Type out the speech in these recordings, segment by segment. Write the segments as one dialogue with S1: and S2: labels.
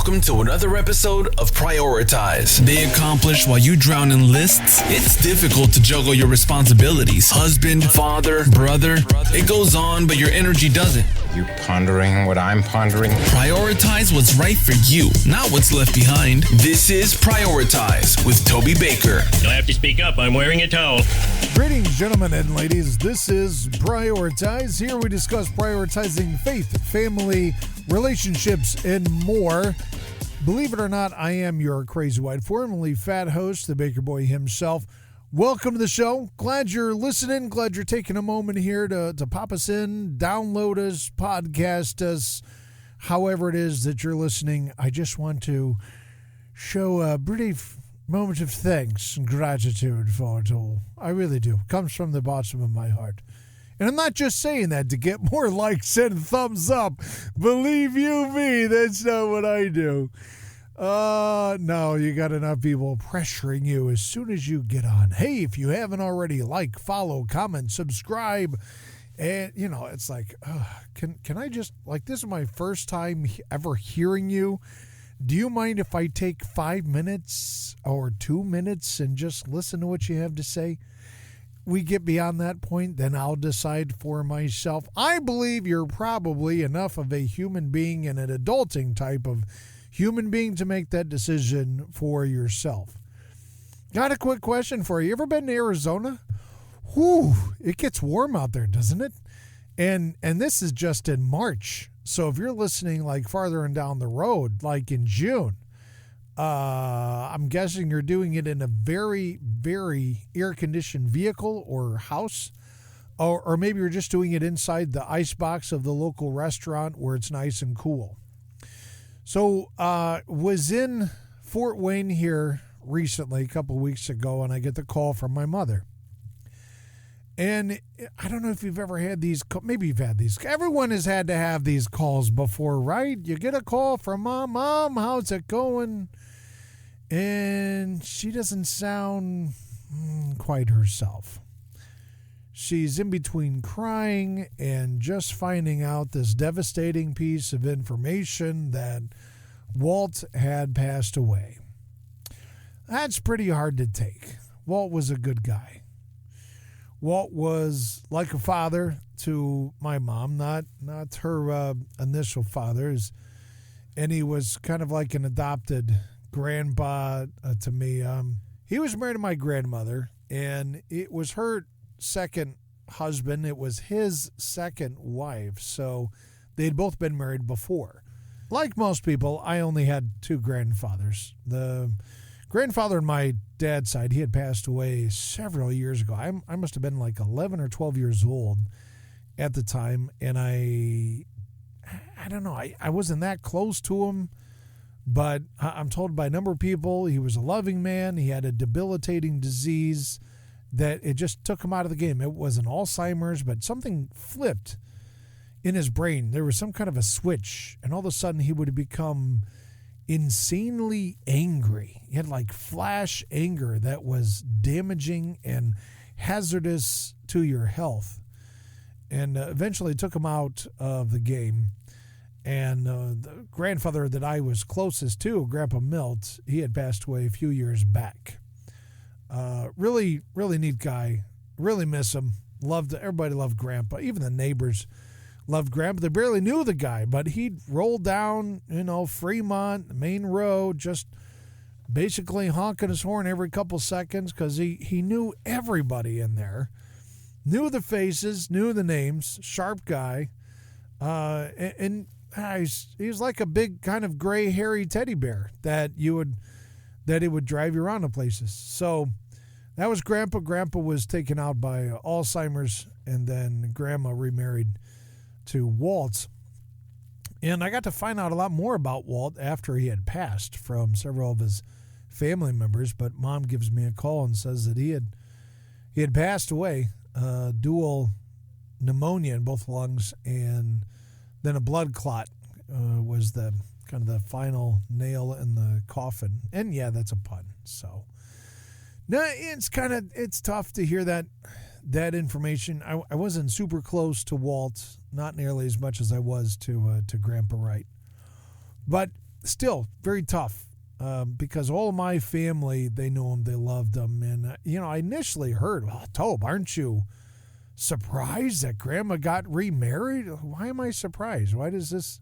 S1: Welcome to another episode of Prioritize. They accomplish while you drown in lists. It's difficult to juggle your responsibilities. Husband, father, brother. It goes on, but your energy doesn't.
S2: You pondering what I'm pondering?
S1: Prioritize what's right for you, not what's left behind. This is Prioritize with Toby Baker.
S3: You'll have to speak up. I'm wearing a towel.
S4: Greetings, gentlemen and ladies. This is Prioritize. Here we discuss prioritizing faith, family, relationships, and more. Believe it or not, I am your crazy white, formerly fat host, the Baker Boy himself. Welcome to the show. Glad you're listening. Glad you're taking a moment here to pop us in, download us, podcast us, however it is that you're listening. I just want to show a brief moment of thanks and gratitude for it all. I really do. It comes from the bottom of my heart. And I'm not just saying that to get more likes and thumbs up. Believe you me, that's not what I do. No, you got enough people pressuring you as soon as you get on. Hey, if you haven't already, like, follow, comment, subscribe. And, you know, it's like, can I just, like, this is my first time ever hearing you. Do you mind if I take 5 minutes or 2 minutes and just listen to what you have to say? We get beyond that point, then I'll decide for myself. I believe you're probably enough of a human being and an adulting type of human being to make that decision for yourself. Got a quick question for you. You ever been to Arizona? Whew, it gets warm out there, doesn't it? And this is just in March. So if you're listening like farther and down the road, like in June, I'm guessing you're doing it in a very, very air-conditioned vehicle or house, or maybe you're just doing it inside the icebox of the local restaurant where it's nice and cool. So was in Fort Wayne here recently, a couple of weeks ago, and I get the call from my mother. And I don't know if you've ever had these, maybe you've had these. Everyone has had to have these calls before, right? You get a call from Mom, how's it going? And she doesn't sound quite herself. She's in between crying and just finding out this devastating piece of information that Walt had passed away. That's pretty hard to take. Walt was a good guy. Walt was like a father to my mom, not her initial fathers, and he was kind of like an adopted grandpa to me. He was married to my grandmother, and it was her second husband. It was his second wife, so they'd both been married before. Like most people, I only had two grandfathers. The grandfather on my dad's side, he had passed away several years ago. I must have been like 11 or 12 years old at the time, and I don't know, I wasn't that close to him, but I'm told by a number of people he was a loving man. He had a debilitating disease that it just took him out of the game. It wasn't Alzheimer's, but something flipped in his brain. There was some kind of a switch, and all of a sudden he would become insanely angry. He had like flash anger that was damaging and hazardous to your health. And eventually took him out of the game. And the grandfather that I was closest to, Grandpa Milt, he had passed away a few years back. Really, really neat guy. Really miss him. Everybody loved Grandpa. Even the neighbors loved Grandpa. They barely knew the guy, but he'd roll down, Fremont, main road, just basically honking his horn every couple seconds because he knew everybody in there. Knew the faces, knew the names, sharp guy. He was like a big kind of gray, hairy teddy bear that it would drive you around to places. So that was Grandpa. Grandpa was taken out by Alzheimer's, and then Grandma remarried to Walt. And I got to find out a lot more about Walt after he had passed from several of his family members. But Mom gives me a call and says that he had passed away, dual pneumonia in both lungs, and then a blood clot was the kind of the final nail in the coffin. And yeah, that's a pun. So no, it's tough to hear that information. I wasn't super close to Walt, not nearly as much as I was to Grandpa Wright. But still very tough because all of my family, they knew him, they loved him. And, I initially heard, well, Tobe, aren't you surprised that Grandma got remarried? Why am I surprised? Why does this...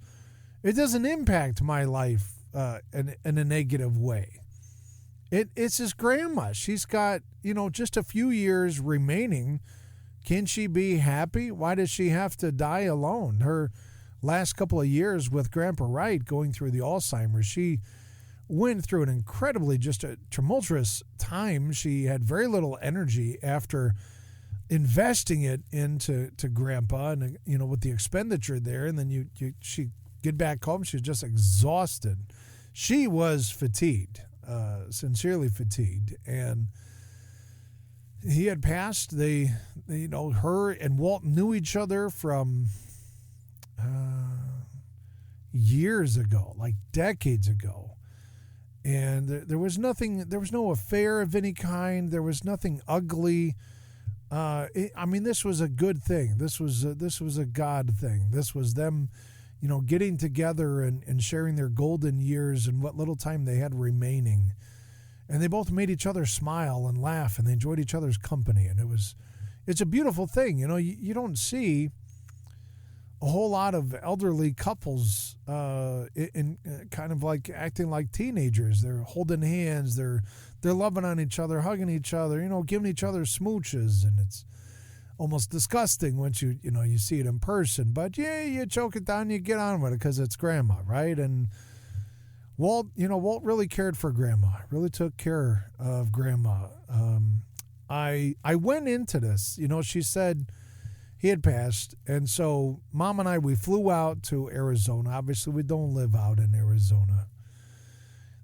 S4: It doesn't impact my life in a negative way. It's his grandma. She's got, just a few years remaining. Can she be happy? Why does she have to die alone? Her last couple of years with Grandpa Wright going through the Alzheimer's, she went through an incredibly, just a tumultuous time. She had very little energy after investing it into Grandpa and, with the expenditure there. And then she get back home, she was just exhausted. She was fatigued, sincerely fatigued. And he had passed. Her and Walt knew each other from years ago, like decades ago. And there was no affair of any kind. There was nothing ugly. This was a good thing. This was a God thing. This was them, getting together and sharing their golden years and what little time they had remaining. And they both made each other smile and laugh, and they enjoyed each other's company. And it's a beautiful thing. You don't see a whole lot of elderly couples in kind of like acting like teenagers. They're holding hands. They're loving on each other, hugging each other, giving each other smooches. And it's almost disgusting once you see it in person. But yeah, you choke it down, you get on with it because it's Grandma, right? And Walt really cared for Grandma, really took care of Grandma. I went into this, she said he had passed. And so Mom and I, we flew out to Arizona. Obviously, we don't live out in Arizona.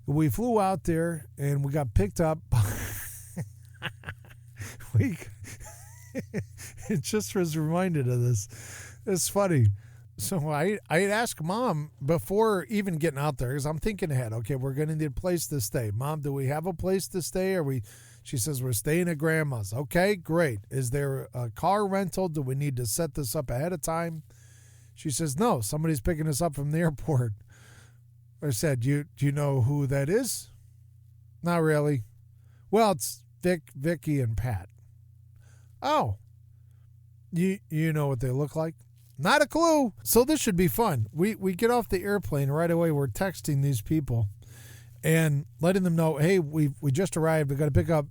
S4: We flew out there and we got picked up. It just was reminded of this. It's funny. So I had asked Mom before even getting out there, because I'm thinking ahead. Okay, we're going to need a place to stay. Mom, do we have a place to stay? She says, we're staying at Grandma's. Okay, great. Is there a car rental? Do we need to set this up ahead of time? She says, no, somebody's picking us up from the airport. I said, do you know who that is? Not really. Well, it's Vicky, and Pat. Oh, you know what they look like? Not a clue. So this should be fun. We get off the airplane right away. We're texting these people and letting them know, hey, we just arrived. We got to pick up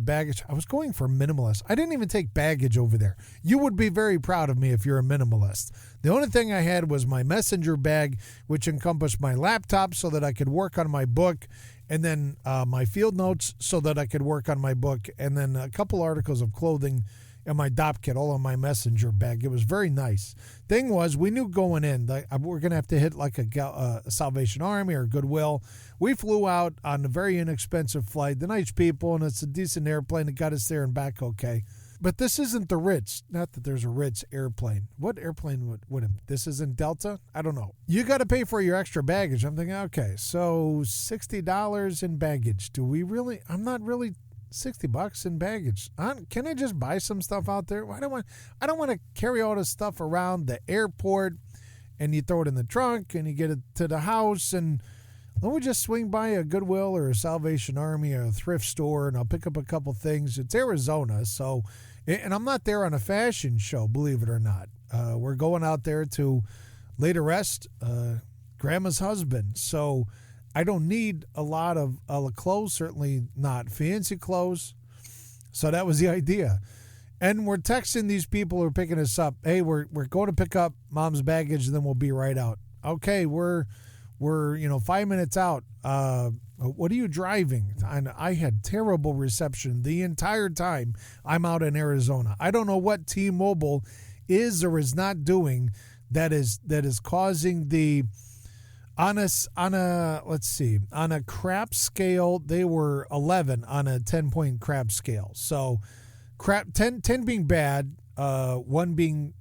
S4: baggage. I was going for minimalist. I didn't even take baggage over there. You would be very proud of me if you're a minimalist. The only thing I had was my messenger bag, which encompassed my laptop so that I could work on my book, and then my field notes so that I could work on my book, and then a couple articles of clothing and my DOP kit all in my messenger bag. It was very nice. Thing was, we knew going in that we're going to have to hit like a Salvation Army or Goodwill. We flew out on a very inexpensive flight. The nice people, and it's a decent airplane that got us there and back okay. But this isn't the Ritz. Not that there's a Ritz airplane. What airplane would it? This isn't Delta? I don't know. You got to pay for your extra baggage. I'm thinking, okay, so $60 in baggage. Do we really? I'm not really $60 in baggage. Can I just buy some stuff out there? I don't want to carry all this stuff around the airport, and you throw it in the trunk and you get it to the house, and let me just swing by a Goodwill or a Salvation Army or a thrift store, and I'll pick up a couple things. It's Arizona, so, and I'm not there on a fashion show, believe it or not. We're going out there to lay to rest Grandma's husband, so I don't need a lot of clothes, certainly not fancy clothes. So that was the idea. And we're texting these people who are picking us up. Hey, we're going to pick up Mom's baggage, and then we'll be right out. Okay, we're 5 minutes out. What are you driving? And I had terrible reception the entire time I'm out in Arizona. I don't know what T-Mobile is or is not doing that is causing the... On a crap scale, they were 11 on a 10-point crap scale. So, 10 being bad, one being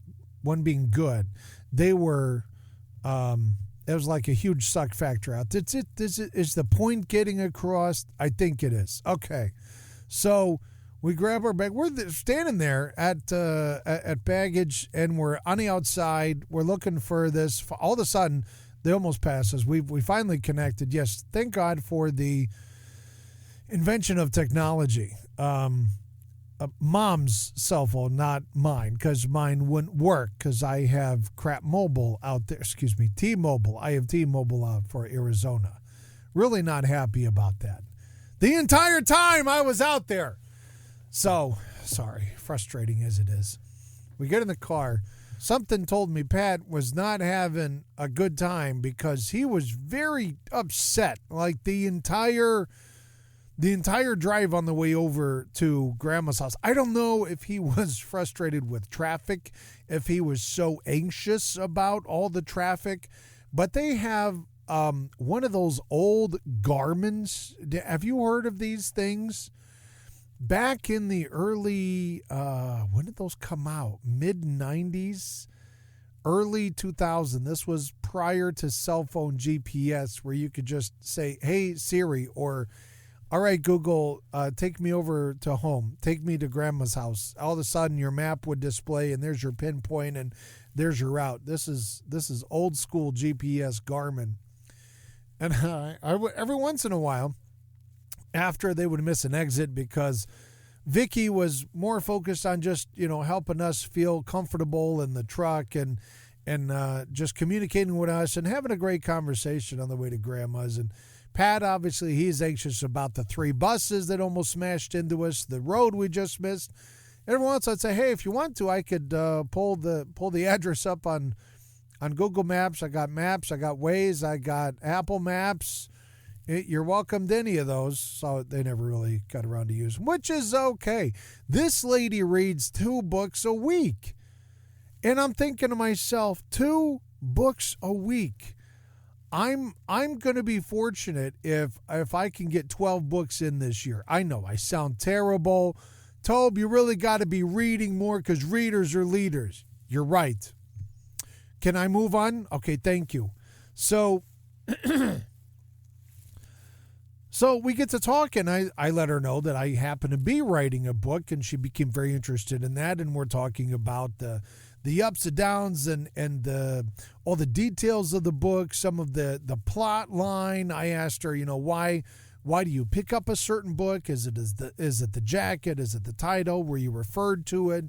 S4: good. They were, it was like a huge suck factor out. Is the point getting across? I think it is. Okay, so we grab our bag. We're standing there at baggage, and we're on the outside. We're looking for this. All of a sudden, They almost passed us. We finally connected. Yes, thank God for the invention of technology. Mom's cell phone, not mine, because mine wouldn't work because I have crap mobile out there. Excuse me, T-Mobile. I have T-Mobile out for Arizona. Really not happy about that. The entire time I was out there. So, sorry, frustrating as it is. We get in the car. Something told me Pat was not having a good time because he was very upset. Like the entire drive on the way over to Grandma's house. I don't know if he was frustrated with traffic, if he was so anxious about all the traffic, but they have one of those old Garmins. Have you heard of these things? Back in the early, when did those come out? Mid-90s, early 2000. This was prior to cell phone GPS, where you could just say, hey, Siri, or all right, Google, take me over to home. Take me to Grandma's house. All of a sudden, your map would display, and there's your pinpoint, and there's your route. This is old school GPS Garmin. And every once in a while, after they would miss an exit because Vicky was more focused on just, helping us feel comfortable in the truck and just communicating with us and having a great conversation on the way to Grandma's. And Pat, obviously, he's anxious about the 3 buses that almost smashed into us, the road we just missed. Every once I'd say, hey, if you want to, I could pull the address up on Google Maps. I got Maps, I got Waze, I got Apple Maps. You're welcome to any of those. So they never really got around to using, which is okay. This lady reads 2 books a week. And I'm thinking to myself, 2 books a week. I'm going to be fortunate if I can get 12 books in this year. I know I sound terrible. Tobe, you really got to be reading more because readers are leaders. You're right. Can I move on? Okay, thank you. So we get to talk, and I let her know that I happen to be writing a book, and she became very interested in that, and we're talking about the ups and downs and all the details of the book, some of the plot line. I asked her, why do you pick up a certain book? Is it the jacket? Is it the title? Were you referred to it?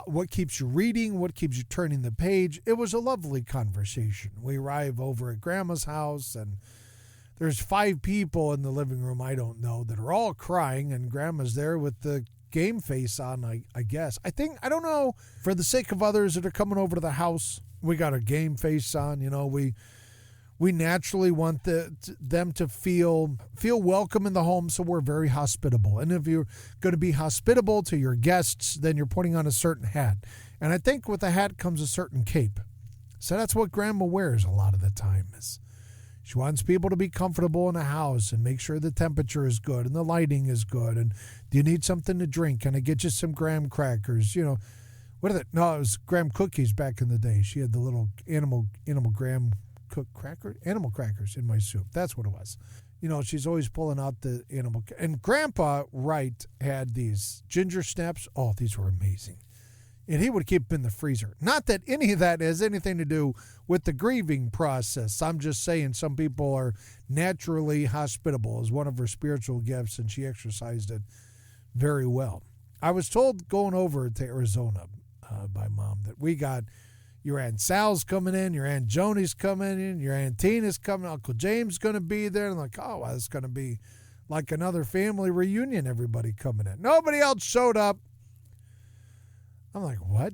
S4: What keeps you reading? What keeps you turning the page? It was a lovely conversation. We arrive over at Grandma's house, and there's 5 people in the living room I don't know that are all crying, and Grandma's there with the game face on, I guess. I don't know, for the sake of others that are coming over to the house, we got a game face on. We naturally want them to feel welcome in the home, so we're very hospitable. And if you're going to be hospitable to your guests, then you're putting on a certain hat. And I think with the hat comes a certain cape. So that's what Grandma wears a lot of the time. She wants people to be comfortable in the house and make sure the temperature is good and the lighting is good. And do you need something to drink? Can I get you some graham crackers? What are they? No, it was graham cookies back in the day. She had the little animal graham animal crackers in my soup. That's what it was. She's always pulling out the animal. And Grandpa Wright had these ginger snaps. Oh, these were amazing. And he would keep them in the freezer. Not that any of that has anything to do with the grieving process. I'm just saying some people are naturally hospitable as one of her spiritual gifts, and she exercised it very well. I was told going over to Arizona by Mom that we got your Aunt Sal's coming in, your Aunt Joni's coming in, your Aunt Tina's coming, Uncle James going to be there. And I'm like, oh, well, it's going to be like another family reunion, everybody coming in. Nobody else showed up. I'm like, what?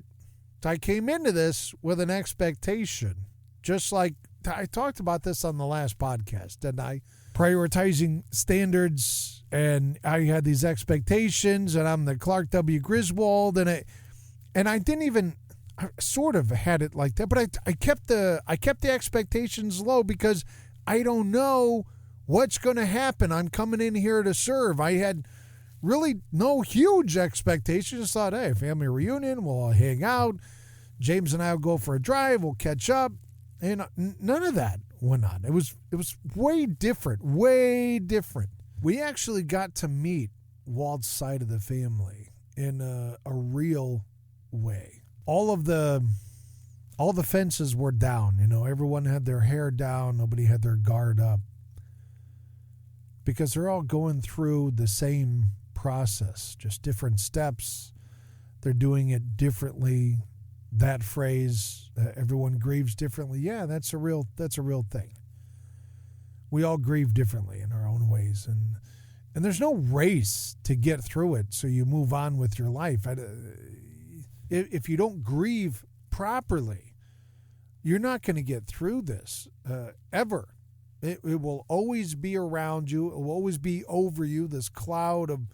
S4: I came into this with an expectation, just like I talked about this on the last podcast, didn't I? Prioritizing standards, and I had these expectations, and I'm the Clark W. Griswold, and I didn't even, I sort of had it like that, but I kept the expectations low because I don't know what's going to happen. I'm coming in here to serve. I had really no huge expectations. Just thought, hey, family reunion, we'll all hang out. James and I will go for a drive. We'll catch up. And none of that went on. It was way different, way different. We actually got to meet Walt's side of the family in a real way. All of the all the fences were down. Everyone had their hair down. Nobody had their guard up. Because they're all going through the same process, just different steps. They're doing it differently. That phrase, everyone grieves differently. Yeah, that's a real thing. We all grieve differently in our own ways, and there's no race to get through it so you move on with your life. If you don't grieve properly, you're not going to get through this ever. It will always be around you. It will always be over you, this cloud of...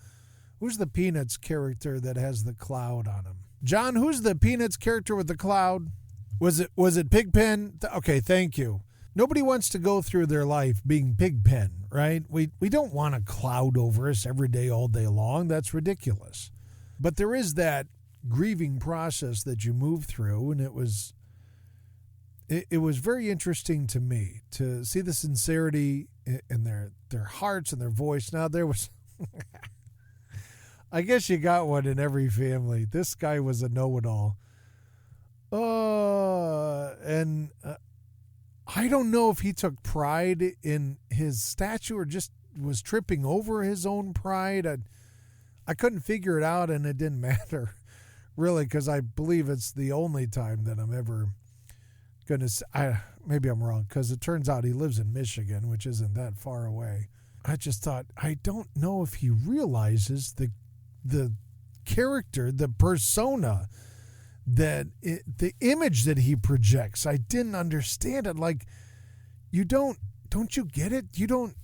S4: Who's the Peanuts character that has the cloud on him? John, who's the Peanuts character with the cloud? Was it Pigpen? Okay, thank you. Nobody wants to go through their life being Pigpen, right? We don't want a cloud over us every day, all day long. That's ridiculous. But there is that grieving process that you move through, and it was very interesting to me to see the sincerity in their hearts and their voice. Now, there was... I guess you got one in every family. This guy was a know-it-all. And I don't know if he took pride in his statue or just was tripping over his own pride. I couldn't figure it out, and it didn't matter, really, because I believe it's the only time that I'm ever going to... Maybe I'm wrong, because it turns out he lives in Michigan, which isn't that far away. I just thought, I don't know if he realizes the character, the persona, the image that he projects. I didn't understand it. Like, don't you get it? You don't,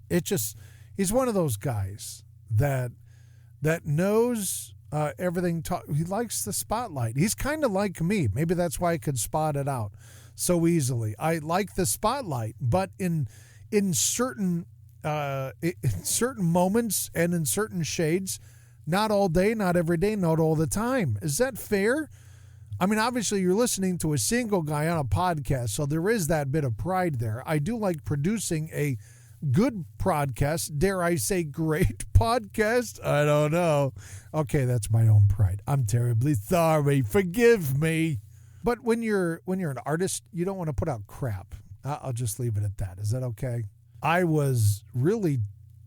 S4: it just, he's one of those guys that knows everything. He likes the spotlight. He's kind of like me. Maybe that's why I could spot it out so easily. I like the spotlight, but in certain moments and in certain shades, not all day, not every day, not all the time. Is that fair? I mean, obviously you're listening to a single guy on a podcast, so there is that bit of pride there. I do like producing a good podcast, dare I say great podcast? I don't know. Okay, that's my own pride. I'm terribly sorry. Forgive me. But when you're an artist, you don't want to put out crap. I'll just leave it at that. Is that okay? I was really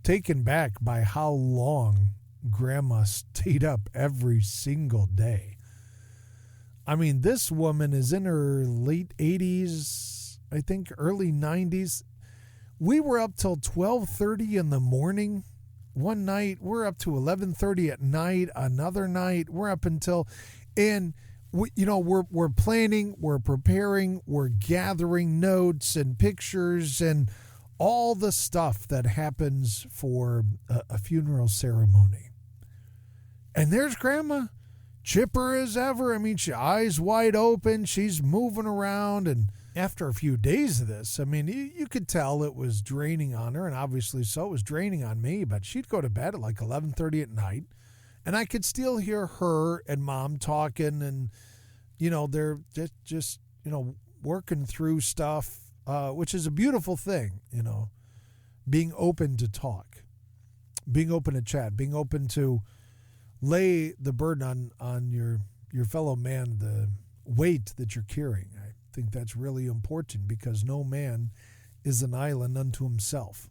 S4: taken back by how long Grandma stayed up every single day. I mean, this woman is in her late 80s, I think early 90s. We were up till 12:30 in the morning. One night, we're up to 11:30 at night. Another night, we're up until... And we're planning, we're preparing, we're gathering notes and pictures and all the stuff that happens for a funeral ceremony. And there's Grandma, chipper as ever. I mean, she eyes wide open. She's moving around. And after a few days of this, I mean, you could tell it was draining on her, and obviously so it was draining on me. But she'd go to bed at like 11:30 at night, and I could still hear her and Mom talking, and they're just working through stuff. Which is a beautiful thing, being open to talk, being open to chat, being open to lay the burden on your fellow man, the weight that you're carrying. I think that's really important because no man is an island unto himself.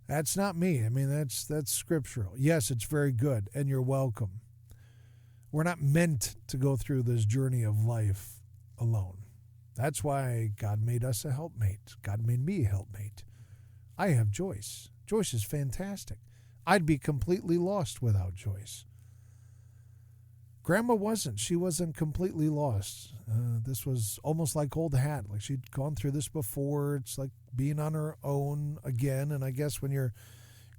S4: That's not me. I mean, that's scriptural. Yes, it's very good, and you're welcome. We're not meant to go through this journey of life alone. That's why God made us a helpmate. God made me a helpmate. I have Joyce. Joyce is fantastic. I'd be completely lost without Joyce. Grandma wasn't. She wasn't completely lost. This was almost like old hat. Like she'd gone through this before. It's like being on her own again. And I guess when your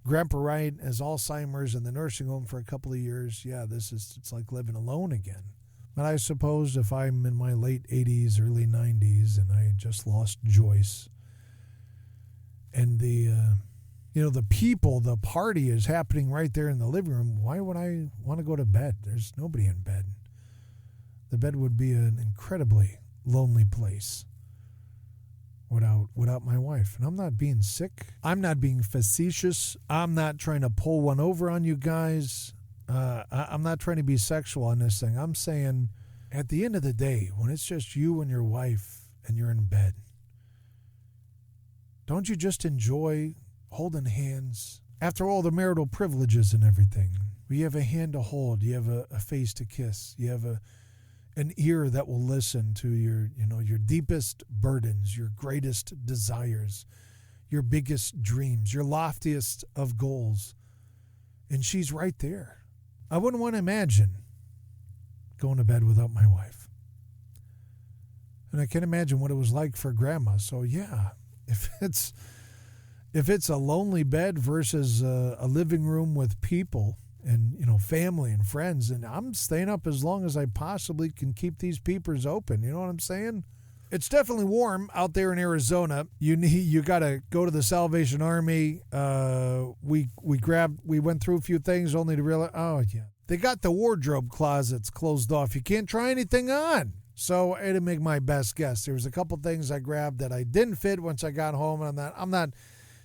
S4: Grandpa Wright has Alzheimer's in the nursing home for a couple of years, it's like living alone again. But I suppose if I'm in my late 80s, early 90s, and I just lost Joyce, and the party is happening right there in the living room, why would I want to go to bed? There's nobody in bed. The bed would be an incredibly lonely place without my wife. And I'm not being sick. I'm not being facetious. I'm not trying to pull one over on you guys. I'm not trying to be sexual on this thing. I'm saying at the end of the day, when it's just you and your wife and you're in bed, don't you just enjoy holding hands? After all the marital privileges and everything, you have a hand to hold, you have a face to kiss, you have an ear that will listen to your deepest burdens, your greatest desires, your biggest dreams, your loftiest of goals. And she's right there. I wouldn't want to imagine going to bed without my wife. And I can't imagine what it was like for Grandma. So yeah, if it's a lonely bed versus a living room with people and family and friends, and I'm staying up as long as I possibly can keep these peepers open. You know what I'm saying? It's definitely warm out there in Arizona. You got to go to the Salvation Army. We went through a few things only to realize, oh yeah, they got the wardrobe closets closed off. You can't try anything on. So I had to make my best guess. There was a couple things I grabbed that I didn't fit once I got home, and I'm not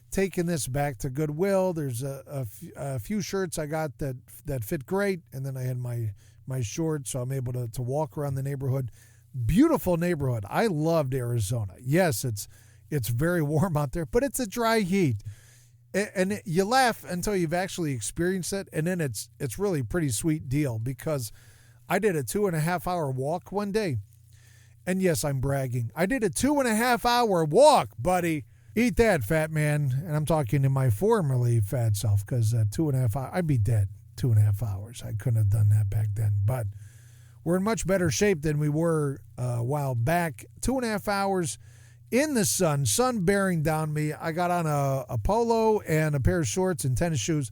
S4: taking this back to Goodwill. There's a few shirts I got that fit great, and then I had my shorts, so I'm able to walk around the neighborhood. Beautiful neighborhood. I loved Arizona. Yes, it's very warm out there, but it's a dry heat. And you laugh until you've actually experienced it, and then it's really a pretty sweet deal, because I did a 2.5 hour walk one day. And yes, I'm bragging. I did a 2.5 hour walk, buddy. Eat that, fat man. And I'm talking to my formerly fat self, because 2.5 hours, I'd be dead 2.5 hours. I couldn't have done that back then. But we're in much better shape than we were a while back. 2.5 hours in the sun bearing down me. I got on a polo and a pair of shorts and tennis shoes.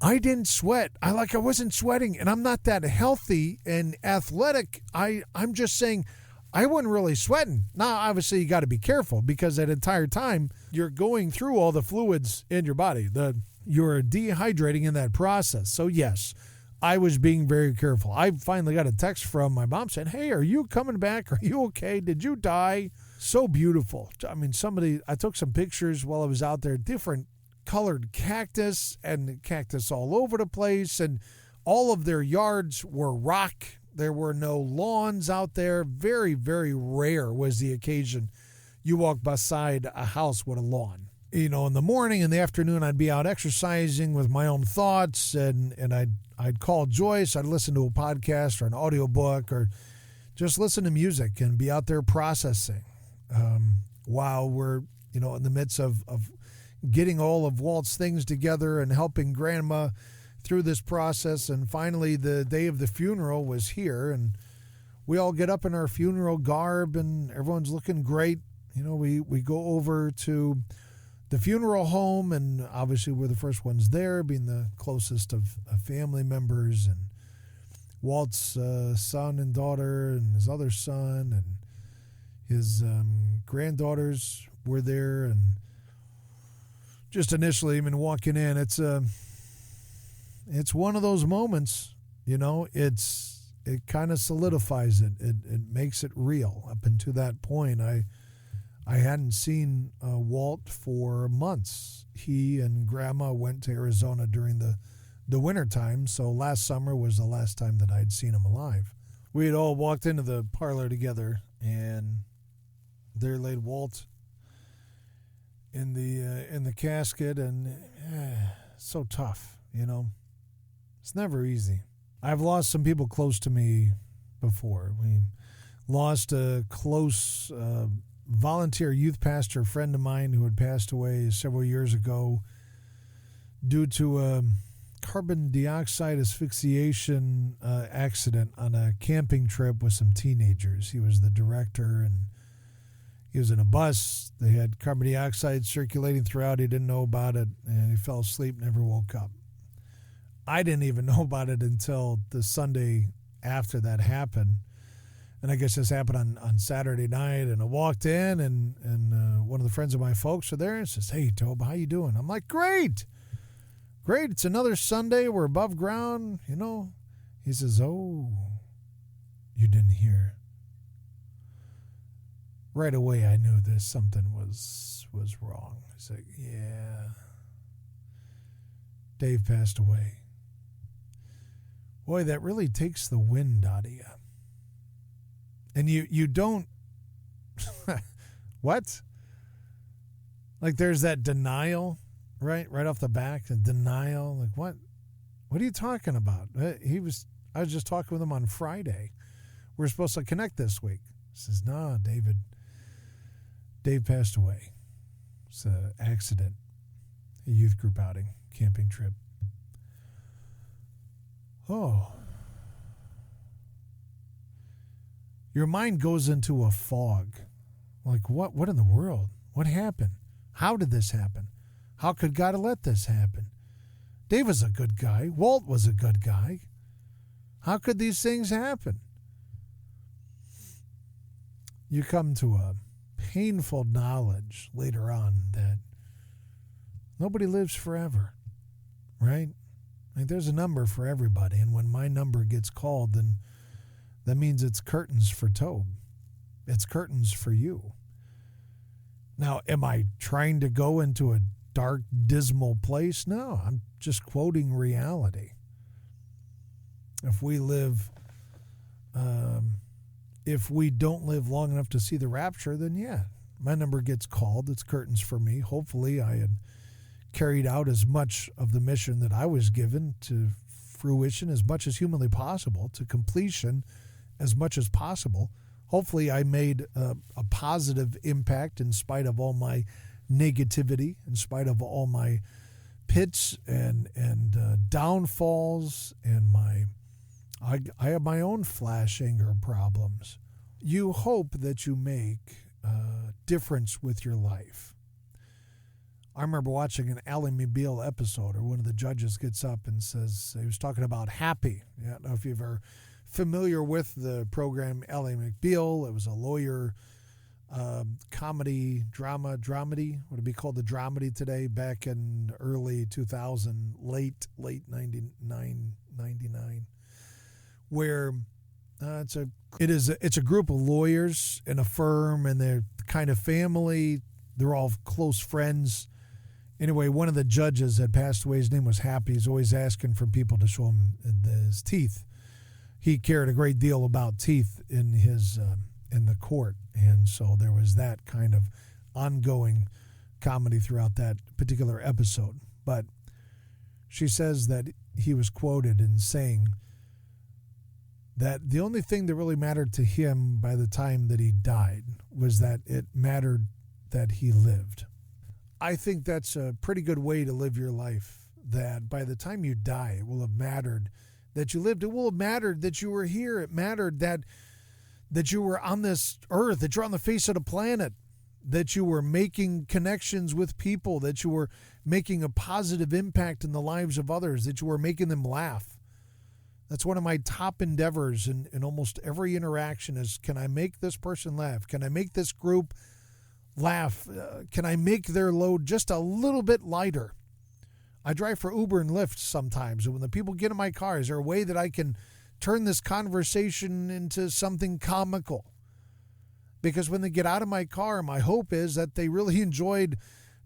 S4: I didn't sweat. I wasn't sweating, and I'm not that healthy and athletic. I'm just saying I wasn't really sweating. Now, obviously, you got to be careful, because that entire time you're going through all the fluids in your body. You're dehydrating in that process. So, yes, I was being very careful. I finally got a text from my mom saying, "Hey, are you coming back? Are you okay? Did you die?" So beautiful. I mean, I took some pictures while I was out there, different colored cactus and cactus all over the place, and all of their yards were rock. There were no lawns out there. Very, very rare was the occasion you walk beside a house with a lawn. In the morning and the afternoon, I'd be out exercising with my own thoughts, and I'd call Joyce. I'd listen to a podcast or an audiobook, or just listen to music and be out there processing while we're in the midst of getting all of Walt's things together and helping Grandma through this process. And finally, the day of the funeral was here, and we all get up in our funeral garb, and everyone's looking great. We go over to the funeral home, and obviously we're the first ones there, being the closest of family members, and Walt's son and daughter and his other son and his granddaughters were there. And just initially, walking in, it's one of those moments, it kind of solidifies it. It makes it real. Up until that point, I hadn't seen Walt for months. He and Grandma went to Arizona during the winter time, so last summer was the last time that I'd seen him alive. We had all walked into the parlor together, and there laid Walt in the casket, and so tough, It's never easy. I've lost some people close to me before. We lost a close volunteer youth pastor friend of mine who had passed away several years ago due to a carbon dioxide asphyxiation accident on a camping trip with some teenagers. He was the director, and he was in a bus. They had carbon dioxide circulating throughout. He didn't know about it, and he fell asleep, never woke up. I didn't even know about it until the Sunday after that happened. And I guess this happened on Saturday night, and I walked in, and one of the friends of my folks are there and says, "Hey, Tobe, how you doing?" I'm like, Great. It's another Sunday. We're above ground, He says, "Oh, you didn't hear." Right away, I knew something was wrong. He's like, "Yeah, Dave passed away." Boy, that really takes the wind out of you. And you don't, what? Like there's that denial, right off the back, the denial. Like what are you talking about? I was just talking with him on Friday. We're supposed to connect this week. He says, no, Dave passed away. It's an accident, a youth group outing, camping trip. Oh. Your mind goes into a fog. Like, what in the world? What happened? How did this happen? How could God have let this happen? Dave was a good guy. Walt was a good guy. How could these things happen? You come to a painful knowledge later on that nobody lives forever, right? Like there's a number for everybody, and when my number gets called, then that means it's curtains for Tobe. It's curtains for you. Now, am I trying to go into a dark, dismal place? No, I'm just quoting reality. If we don't live long enough to see the rapture, then yeah, my number gets called. It's curtains for me. Hopefully I had carried out as much of the mission that I was given to fruition as much as humanly possible, to completion as much as possible. Hopefully I made a positive impact in spite of all my negativity, in spite of all my pits and downfalls and I have my own flash anger problems. You hope that you make a difference with your life. I remember watching an Ally McBeal episode, or one of the judges gets up and says, he was talking about Happy. I don't know if you've ever familiar with the program Ally McBeal. It was a lawyer comedy, dramedy. What would be called the dramedy today, back in early 2000, late 99, where it's a group of lawyers in a firm, and they're kind of family. They're all close friends. Anyway, one of the judges had passed away. His name was Happy. He's always asking for people to show him his teeth. He cared a great deal about teeth in the court, and so there was that kind of ongoing comedy throughout that particular episode. But she says that he was quoted in saying that the only thing that really mattered to him by the time that he died was that it mattered that he lived. I think that's a pretty good way to live your life, that by the time you die, it will have mattered that you lived. It will have mattered that you were here. It mattered that you were on this earth, that you're on the face of the planet, that you were making connections with people, that you were making a positive impact in the lives of others, that you were making them laugh. That's one of my top endeavors in almost every interaction is, can I make this person laugh? Can I make this group laugh? Can I make their load just a little bit lighter? I drive for Uber and Lyft sometimes, and when the people get in my car, is there a way that I can turn this conversation into something comical? Because when they get out of my car, my hope is that they really enjoyed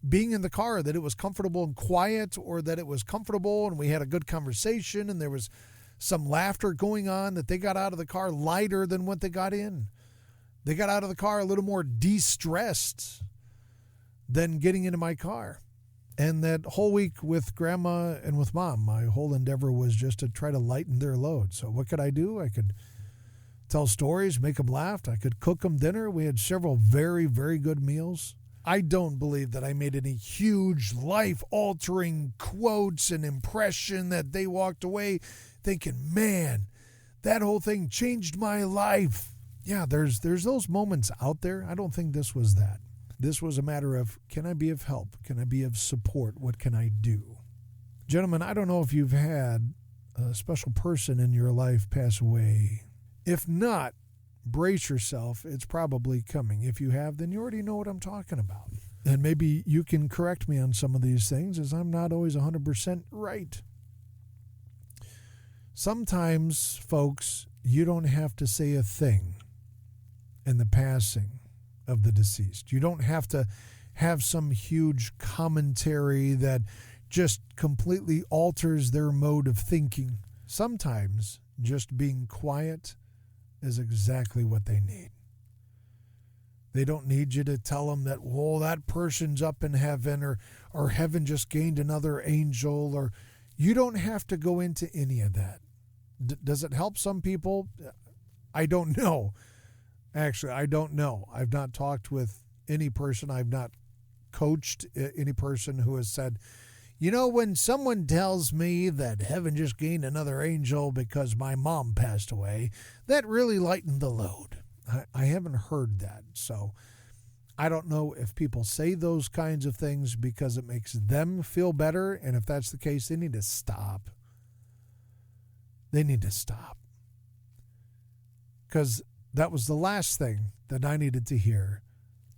S4: being in the car, that it was comfortable and quiet, or that it was comfortable and we had a good conversation and there was some laughter going on, that they got out of the car lighter than what they got in. They got out of the car a little more de-stressed than getting into my car. And that whole week with Grandma and with Mom, my whole endeavor was just to try to lighten their load. So what could I do? I could tell stories, make them laugh. I could cook them dinner. We had several very, very good meals. I don't believe that I made any huge life-altering quotes and impression that they walked away thinking, man, that whole thing changed my life. Yeah, there's those moments out there. I don't think this was that. This was a matter of, can I be of help? Can I be of support? What can I do? Gentlemen, I don't know if you've had a special person in your life pass away. If not, brace yourself. It's probably coming. If you have, then you already know what I'm talking about. And maybe you can correct me on some of these things, as I'm not always 100% right. Sometimes, folks, you don't have to say a thing in the passing of the deceased. You don't have to have some huge commentary that just completely alters their mode of thinking. Sometimes just being quiet is exactly what they need. They don't need you to tell them that, well, that person's up in heaven, or heaven just gained another angel, or you don't have to go into any of that. Does it help some people? I don't know. Actually, I don't know. I've not talked with any person. I've not coached any person who has said, when someone tells me that heaven just gained another angel because my mom passed away, that really lightened the load. I haven't heard that. So I don't know if people say those kinds of things because it makes them feel better. And if that's the case, they need to stop. They need to stop. Because that was the last thing that I needed to hear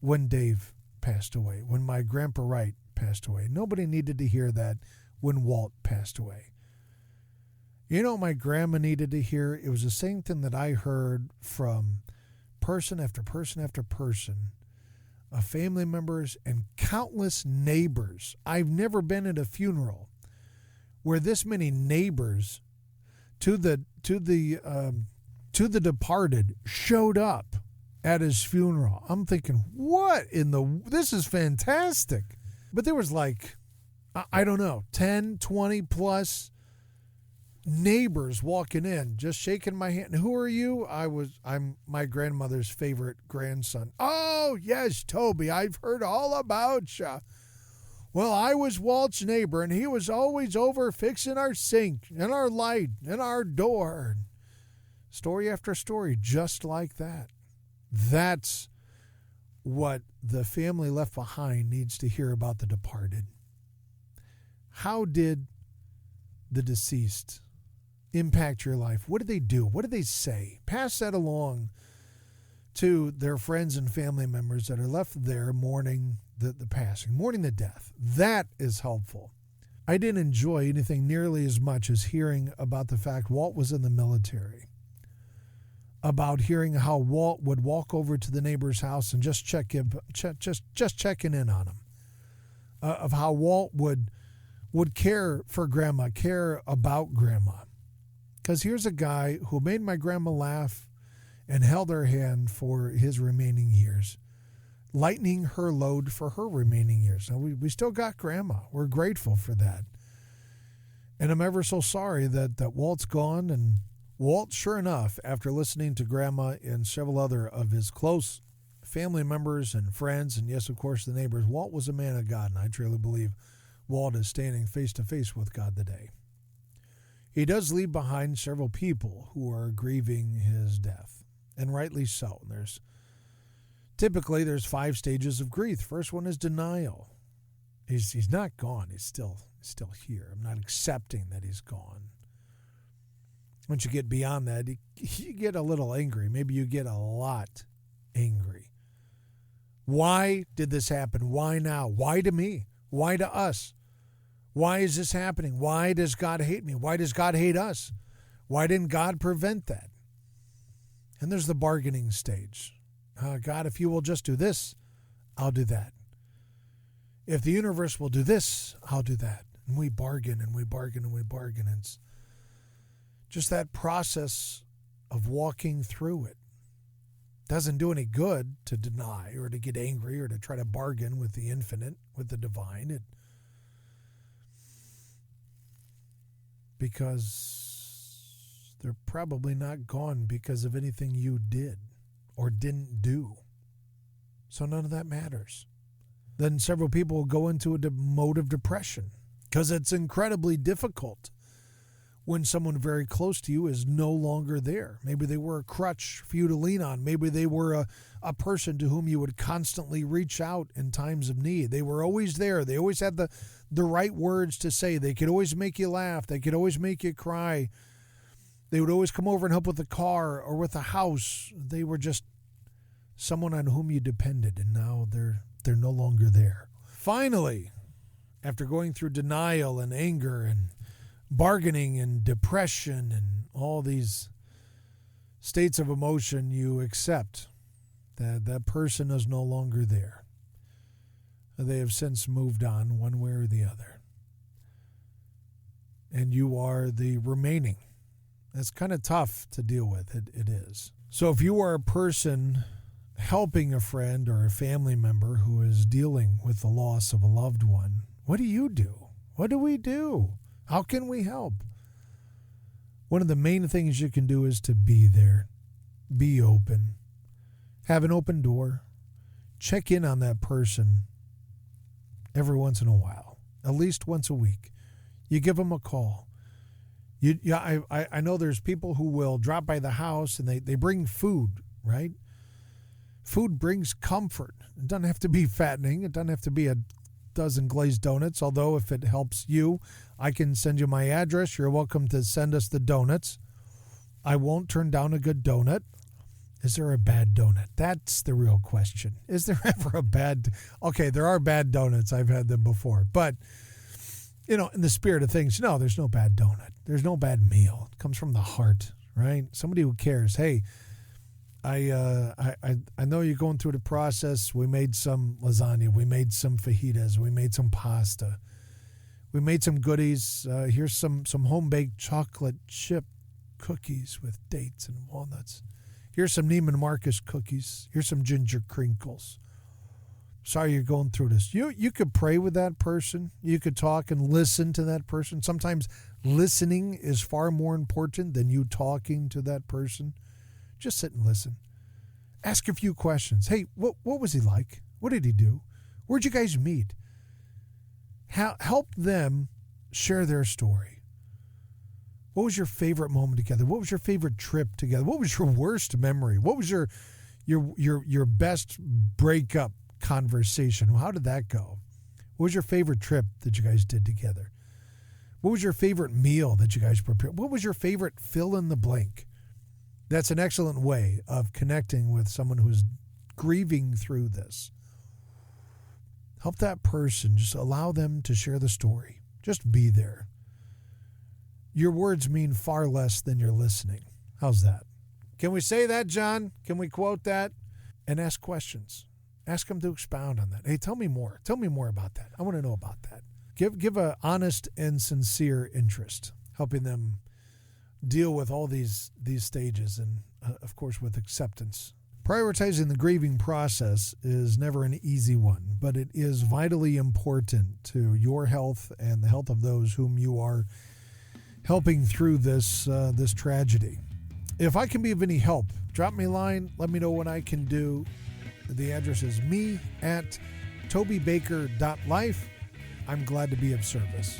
S4: when Dave passed away, when my Grandpa Wright passed away. Nobody needed to hear that when Walt passed away. My grandma needed to hear? It was the same thing that I heard from person after person after person of family members and countless neighbors. I've never been at a funeral where this many neighbors to the departed showed up at his funeral. I'm thinking, this is fantastic. But there was I don't know, 10, 20 plus neighbors walking in, just shaking my hand. Who are you? I'm my grandmother's favorite grandson. Oh, yes, Toby, I've heard all about you. Well, I was Walt's neighbor, and he was always over fixing our sink and our light and our door. Story after story, just like that. That's what the family left behind needs to hear about the departed. How did the deceased impact your life? What did they do? What did they say? Pass that along to their friends and family members that are left there mourning the passing, mourning the death. That is helpful. I didn't enjoy anything nearly as much as hearing about the fact Walt was in the military, about hearing how Walt would walk over to the neighbor's house and just checking in on him, of how Walt would care for Grandma, care about Grandma. Because here's a guy who made my grandma laugh and held her hand for his remaining years, lightening her load for her remaining years. Now, we still got Grandma. We're grateful for that. And I'm ever so sorry that Walt's gone. And Walt, sure enough, after listening to Grandma and several other of his close family members and friends, and yes, of course, the neighbors, Walt was a man of God, and I truly believe Walt is standing face to face with God today. He does leave behind several people who are grieving his death, and rightly so. Typically there's 5 stages of grief. First one is denial. He's not gone. He's still here. I'm not accepting that he's gone. Once you get beyond that, you get a little angry. Maybe you get a lot angry. Why did this happen? Why now? Why to me? Why to us? Why is this happening? Why does God hate me? Why does God hate us? Why didn't God prevent that? And there's the bargaining stage. God, if you will just do this, I'll do that. If the universe will do this, I'll do that. And we bargain and we bargain and we bargain. And it's just that process of walking through it. Doesn't do any good to deny or to get angry or to try to bargain with the infinite, with the divine. Because they're probably not gone because of anything you did or didn't do. So none of that matters. Then several people will go into a mode of depression because it's incredibly difficult when someone very close to you is no longer there. Maybe they were a crutch for you to lean on. Maybe they were a person to whom you would constantly reach out in times of need. They were always there. They always had the right words to say. They could always make you laugh. They could always make you cry. They would always come over and help with the car or with the house. They were just someone on whom you depended, and now they're no longer there. Finally, after going through denial and anger and bargaining and depression and all these states of emotion, you accept that that person is no longer there. They have since moved on one way or the other. And you are the remaining. That's kind of tough to deal with. It is. So if you are a person helping a friend or a family member who is dealing with the loss of a loved one, what do you do? What do we do? How can we help? One of the main things you can do is to be there. Be open. Have an open door. Check in on that person every once in a while, at least once a week. You give them a call. I know there's people who will drop by the house and they bring food, right? Food brings comfort. It doesn't have to be fattening. It doesn't have to be a dozen glazed donuts, although if it helps you, I can send you my address. You're welcome to send us the donuts. I won't turn down a good donut. Is there a bad donut? That's the real question. Is there ever a bad... Okay, there are bad donuts. I've had them before. But, in the spirit of things, no, there's no bad donut. There's no bad meal. It comes from the heart, right? Somebody who cares. Hey, I know you're going through the process. We made some lasagna. We made some fajitas. We made some pasta. We made some goodies. Here's some home-baked chocolate chip cookies with dates and walnuts. Here's some Neiman Marcus cookies. Here's some ginger crinkles. Sorry you're going through this. You could pray with that person. You could talk and listen to that person. Sometimes listening is far more important than you talking to that person. Just sit and listen. Ask a few questions. Hey, what was he like? What did he do? Where'd you guys meet? Help them share their story. What was your favorite moment together? What was your favorite trip together? What was your worst memory? What was your best breakup conversation? How did that go? What was your favorite trip that you guys did together? What was your favorite meal that you guys prepared? What was your favorite fill in the blank? That's an excellent way of connecting with someone who's grieving through this. Help that person. Just allow them to share the story. Just be there. Your words mean far less than your listening. How's that? Can we say that, John? Can we quote that? And ask questions. Ask them to expound on that. Hey, tell me more. Tell me more about that. I want to know about that. Give an honest and sincere interest, helping them deal with all these stages and, of course, with acceptance. Prioritizing the grieving process is never an easy one, but it is vitally important to your health and the health of those whom you are helping through this tragedy. If I can be of any help, drop me a line. Let me know what I can do. The address is me@tobybaker.life. I'm glad to be of service.